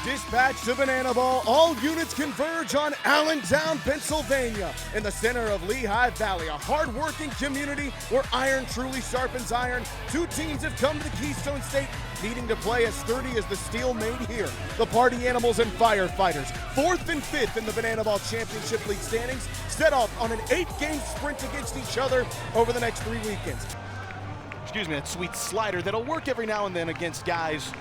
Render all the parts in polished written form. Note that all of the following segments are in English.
Dispatch to Banana Ball. All units converge on Allentown, Pennsylvania, in the center of Lehigh Valley, a hard-working community where iron truly sharpens iron. Two teams have come to the Keystone State needing to play as sturdy as the steel made here. The Party Animals and Firefighters, 4th and 5th in the Banana Ball Championship League standings, set off on an 8-game sprint against each other over the next 3 weekends. Excuse me, that sweet slider that'll work every now and then against guys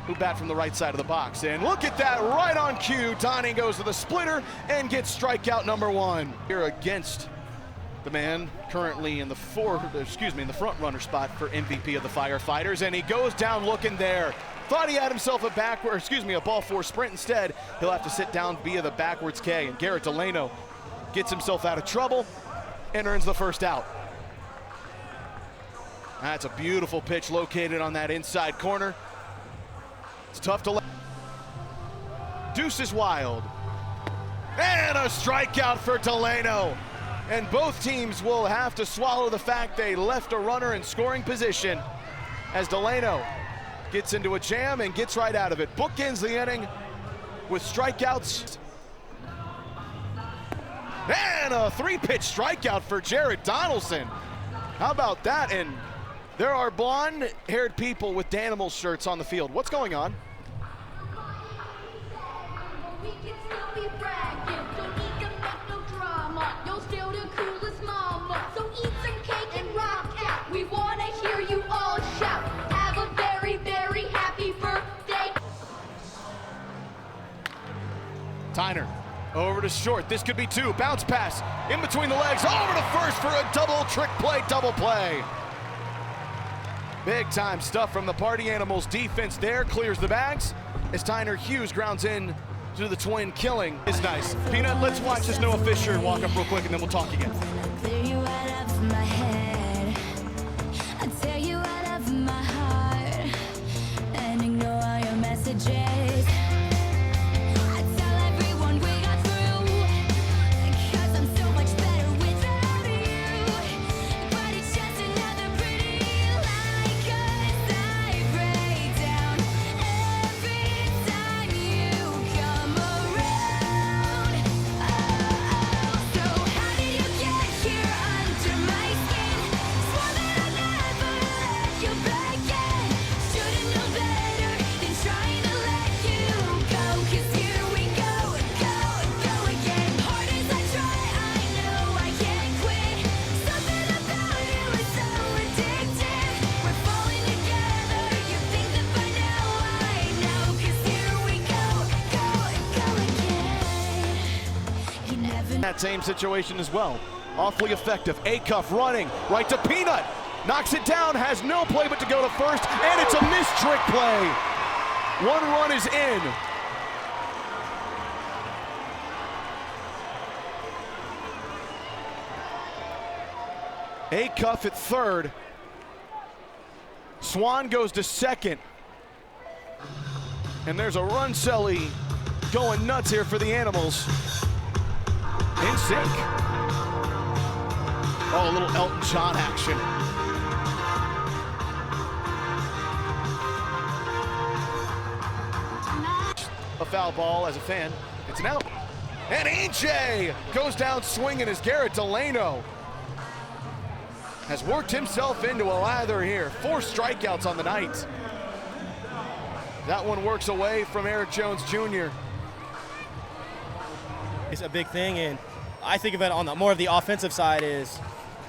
who bat from the right side of the box. And look at that, right on cue. Donnie goes to the splitter and gets strikeout number 1. Here against the man currently in the front runner spot for MVP of the Firefighters, and he goes down looking there. Thought he had himself a ball 4 sprint. Instead, he'll have to sit down via the backwards K, and Garrett Deleno gets himself out of trouble and earns the first out. That's a beautiful pitch located on that inside corner. It's tough to let. Deuce is wild. And a strikeout for Deleno. And both teams will have to swallow the fact they left a runner in scoring position as Deleno gets into a jam and gets right out of it. Bookends the inning with strikeouts. And a 3-pitch strikeout for Jared Donaldson. How about that? And there are blonde-haired people with Danimals shirts on the field. What's going on? We can still be bragging, don't need to make no drama. You're still the coolest mama, so eat some cake and rock out. We wanna hear you all shout. Have a very, very happy birthday. Tyner over to short. This could be 2. Bounce pass in between the legs, over to first for a double play. Big time stuff from the Party Animals defense there. Clears the bags as Tyner Hughes grounds in to the twin killing. Is nice. Peanut, let's watch this Noah Fisher walk up real quick and then we'll talk again. That same situation as well. Awfully effective. A-Cuff running right to Peanut. Knocks it down, has no play but to go to first, and it's a missed trick play. 1 run is in. A-Cuff at third. Swan goes to second. And there's a run celly going nuts here for the Animals. In sync. Oh, a little Elton John action. A foul ball as a fan. It's an out. And EJ goes down swinging as Garrett Deleno has worked himself into a lather here. 4 strikeouts on the night. That one works away from Eric Jones Jr. It's a big thing, and I think of it on the more of the offensive side is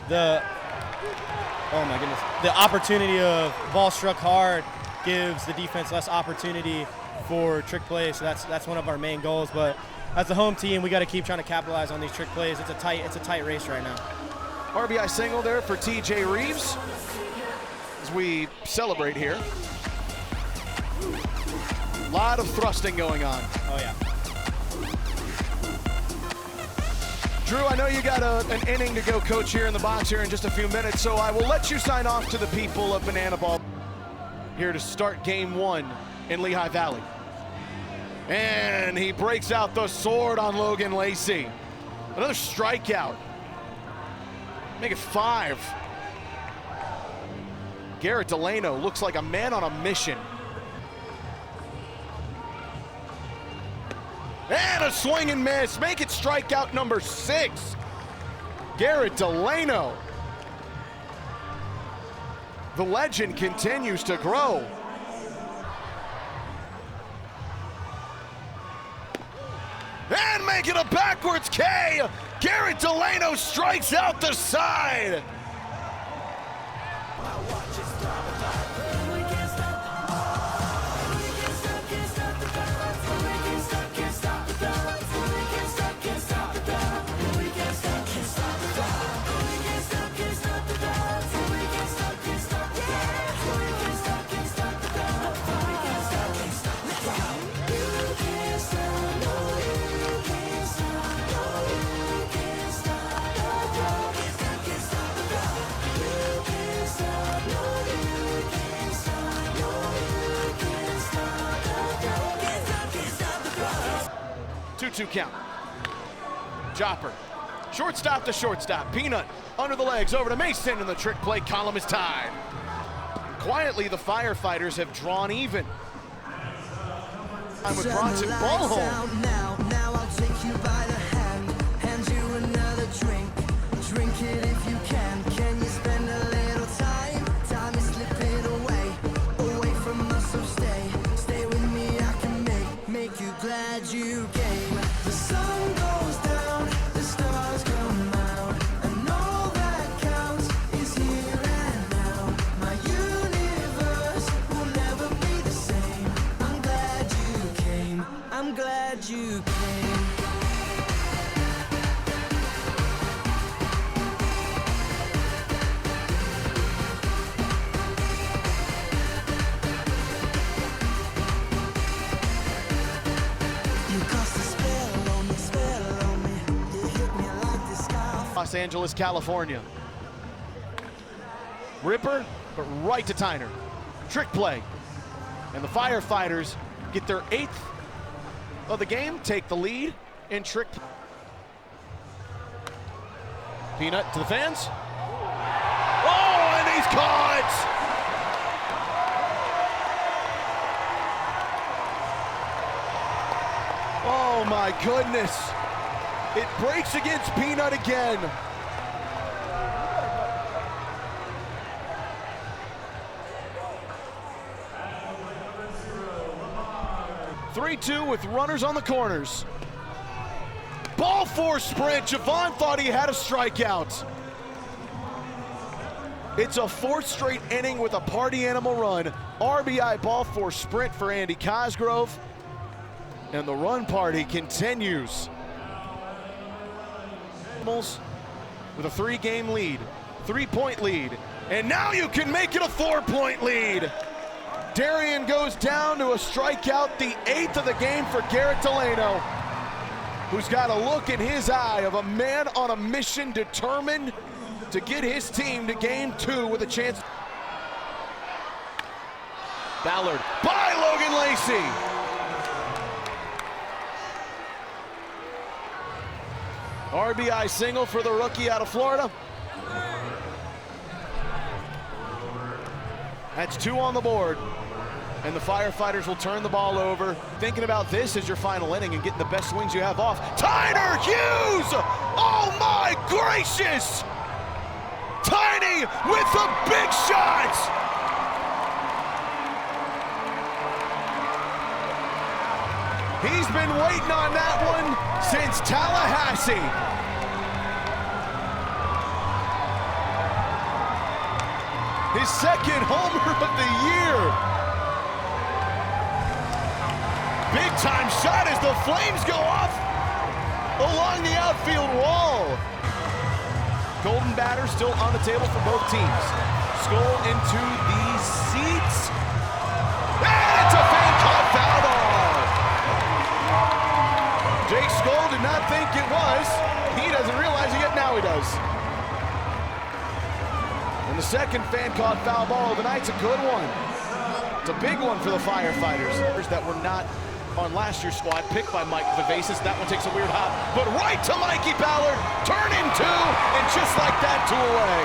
the opportunity of ball struck hard gives the defense less opportunity for trick plays. So that's one of our main goals. But as a home team, we got to keep trying to capitalize on these trick plays. It's a tight race right now. RBI single there for TJ Reeves as we celebrate here. A lot of thrusting going on. Oh yeah. Drew, I know you got an inning to go coach here in the box here in just a few minutes, so I will let you sign off to the people of Banana Ball here to start game 1 in Lehigh Valley. And he breaks out the sword on Logan Lacey. Another strikeout. Make it 5. Garrett Deleno looks like a man on a mission. And a swing and miss. Make it strikeout number 6. Garrett Deleno. The legend continues to grow. And making a backwards K. Garrett Deleno strikes out the side. Two count. Chopper. Shortstop to shortstop. Peanut under the legs over to Mason, and the trick play column is tied. Quietly, the Firefighters have drawn even. I'm with Bronson ball home. Now I'll take you by the hand you another drink. Drink it if you can. Can you spend a little time? Time is slipping away from us, so stay with me. I can make you glad you came. The sun goes down, the stars come out, and all that counts is here and now. My universe will never be the same. I'm glad you came. I'm glad you came. You cast a spell on me. You hit me like the sky. Los Angeles, California. Ripper, but right to Tyner. Trick play. And the Firefighters get their 8th of the game, take the lead in trick. Peanut to the fans. Oh, and he's caught! Oh my goodness. It breaks against Peanut again. (3-2) with runners on the corners. Ball four sprint. Javon thought he had a strikeout. It's a 4th straight inning with a party animal run. RBI ball four sprint for Andy Cosgrove. And the run party continues. With a 3-game lead, 3-point lead. And now you can make it a 4-point lead. Darian goes down to a strikeout, the 8th of the game for Garrett Deleno, who's got a look in his eye of a man on a mission determined to get his team to game 2 with a chance. Ballard by Logan Lacey. RBI single for the rookie out of Florida. That's 2 on the board. And the Firefighters will turn the ball over. Thinking about this as your final inning and getting the best swings you have off. Tyner Hughes! Oh my gracious! Tiny with a big shot! He's been waiting on that one since Tallahassee. His 2nd homer of the year. Big time shot as the Flames go off along the outfield wall. Golden batter still on the table for both teams. Skull into the seats. And it's a fan caught foul ball. Jake Skull did not think it was. He doesn't realize it yet, now he does. And the 2nd fan caught foul ball of the night's a good one. It's a big one for the Firefighters that were not on last year's squad, picked by Mike Vivacis. That one takes a weird hop, but right to Mikey Ballard, turn in 2, and just like that, 2 away.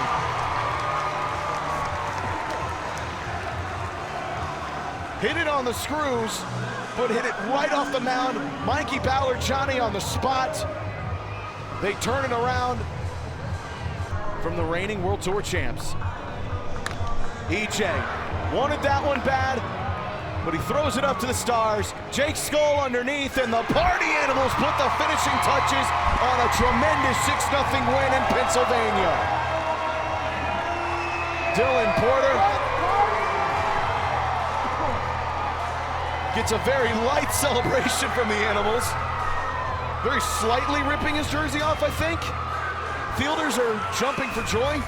Hit it on the screws, but hit it right off the mound. Mikey Ballard, Johnny on the spot. They turn it around from the reigning World Tour champs. EJ wanted that one bad, but he throws it up to the stars. Jake Skull underneath, and the Party Animals put the finishing touches on a tremendous 6-0 win in Pennsylvania. Dylan Porter gets a very light celebration from the Animals. Very slightly ripping his jersey off, I think. Fielders are jumping for joy.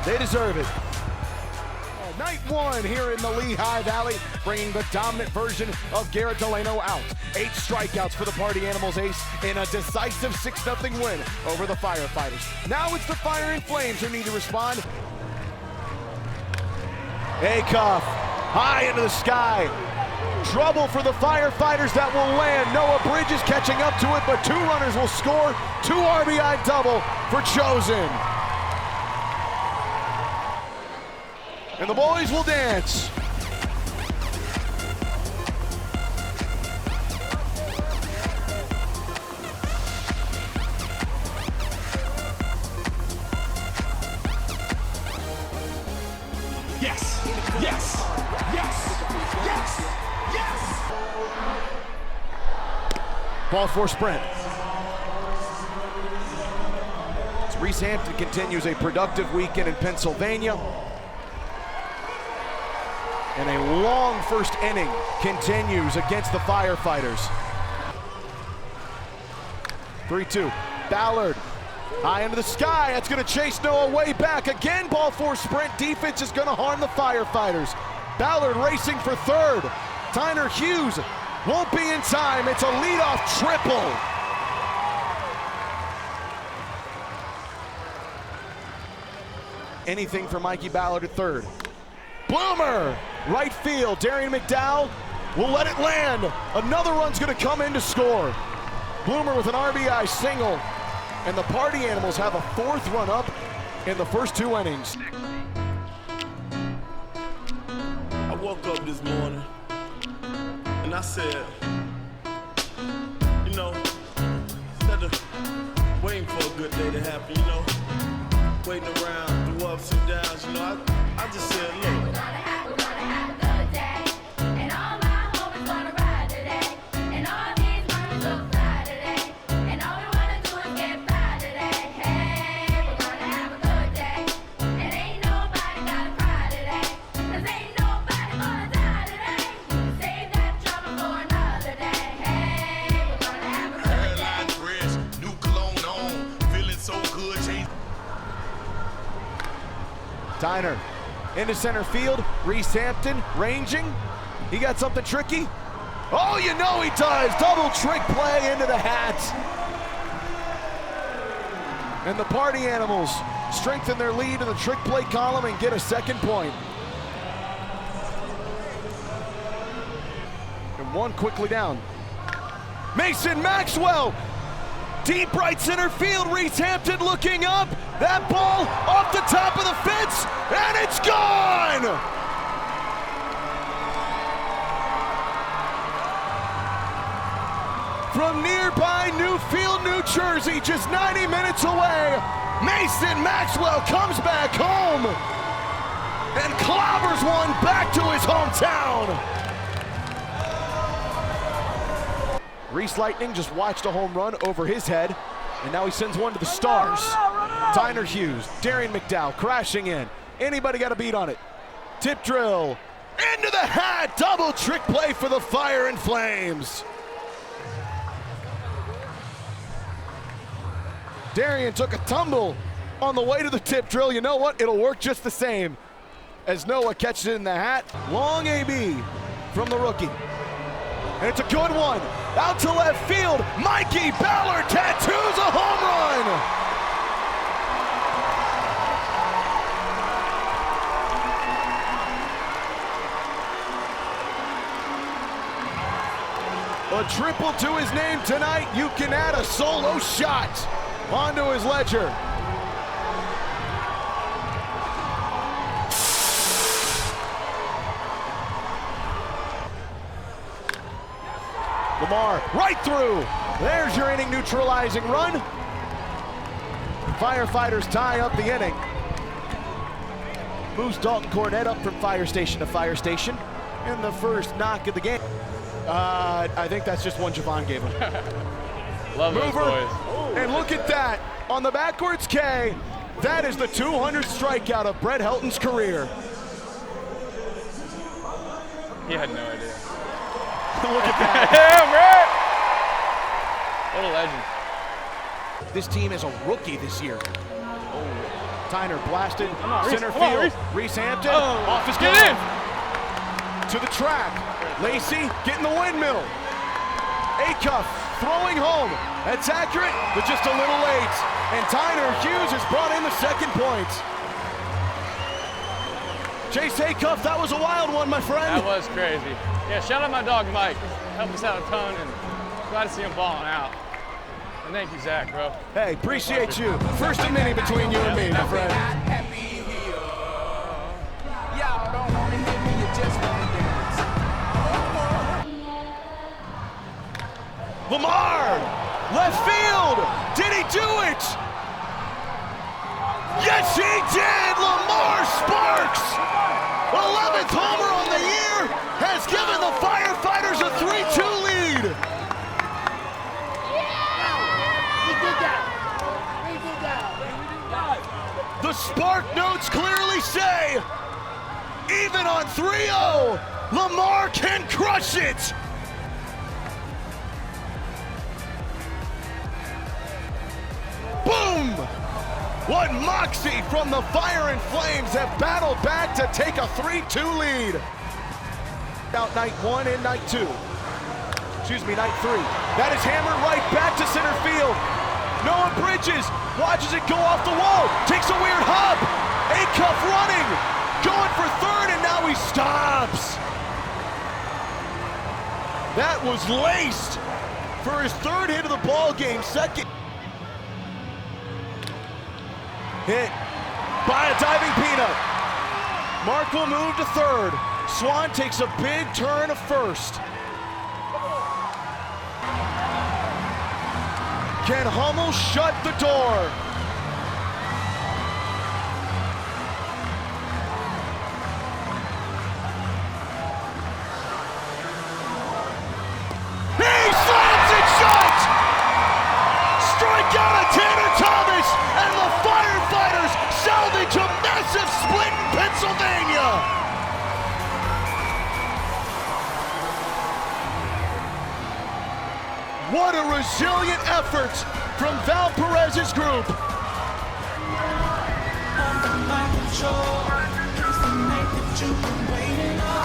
They deserve it. Night one here in the Lehigh Valley, bringing the dominant version of Garrett Deleno out. 8 strikeouts for the Party Animals ace in a decisive 6-0 win over the Firefighters. Now it's the Fire and Flames who need to respond. Acuff, high into the sky. Trouble for the Firefighters, that will land. Noah Bridges catching up to it, but 2 runners will score. 2 RBI double for Chosen. And the boys will dance. Yes, yes, yes, yes, yes. Ball 4 sprint. As Reese Hampton continues a productive weekend in Pennsylvania. And a long first inning continues against the Firefighters. 3-2. Ballard high into the sky. That's going to chase Noah way back. Again, ball 4 sprint. Defense is going to harm the Firefighters. Ballard racing for third. Tyner Hughes won't be in time. It's a leadoff triple. Anything for Mikey Ballard at third. Bloomer, right field. Darian McDowell will let it land. Another run's going to come in to score. Bloomer with an RBI single. And the Party Animals have a 4th run up in the first 2 innings. I woke up this morning and I said, you know, instead of waiting for a good day to happen, you know, waiting around through ups and downs, you know, I just said, look. We're gonna have a good day, and all my homies wanna ride today, and all these mamas look fly today, and all we wanna do is get by today. Hey, we're gonna have a good day, and ain't nobody gotta cry today, 'cause ain't nobody gonna die today. Save that drama for another day. Hey, we're gonna have a good day. Hairline fresh, new cologne on, feeling so good, change. Tyner into center field. Reese Hampton ranging. He got something tricky. Oh, you know he does. Double trick play into the hat. And the Party Animals strengthen their lead in the trick play column and get a 2nd point. And 1 quickly down. Mason Maxwell. Deep right center field. Reese Hampton looking up. That ball off the top of the fence, and it's gone! From nearby Newfield, New Jersey, just 90 minutes away, Mason Maxwell comes back home and clobbers one back to his hometown. Reese Lightning just watched a home run over his head, and now he sends one to the stars. Tyner Hughes, Darian McDowell crashing in. Anybody got a beat on it? Tip drill, into the hat, double trick play for the Fire and Flames. Darian took a tumble on the way to the tip drill. You know what? It'll work just the same as Noah catches it in the hat. Long AB from the rookie. And it's a good one. Out to left field. Mikey Ballard tattoos a home run. A triple to his name tonight. You can add a solo shot onto his ledger. Lamar right through. There's your inning neutralizing run. Firefighters tie up the inning. Moves Dalton Cornett up from fire station to fire station. And the first knock of the game. I think that's just one Javon gave him. Love those Mover, boys. and look at that. On the backwards K, that is the 200th strikeout of Brett Helton's career. He had no idea. Look at that. Yeah, Brett! What a legend. This team is a rookie this year. Tyner blasted, on, Reese. center Come on, field. Reese. Reese Hampton, Oh, off his get glove. in. To the track. Lacey getting the windmill. Acuff throwing home. That's accurate, but just a little late. And Tyner Hughes has brought in the second point. Chase Acuff, that was a wild one, my friend. That was crazy. Yeah, shout out my dog Mike. Helped us out a ton, and glad to see him balling out. And thank you, Zach, bro. Hey, appreciate you. First and many between you and me, my friend. Lamar, left field. Did he do it? Yes, he did. Lamar Sparks, 11th homer on the year, has given the Firefighters a 3-2 lead. The Spark notes clearly say, even on 3-0, Lamar can crush it. Boom! What moxie from the Fire and Flames have battled back to take a 3-2 lead. Out night 1 and night 2. Excuse me, night 3. That is hammered right back to center field. Noah Bridges watches it go off the wall, takes a weird hop. Acuff running, going for third, and now he stops. That was laced for his third hit of the ball game, second. Hit by a diving peanut. Mark will move to third. Swan takes a big turn to first. Can Hummel shut the door? He slams it shut! Strikeout of Tanner Thomas, and the Firefighters salvage a massive split in Pennsylvania! What a resilient effort from Val Perez's group. Under my control, it's the night that you've been waiting on.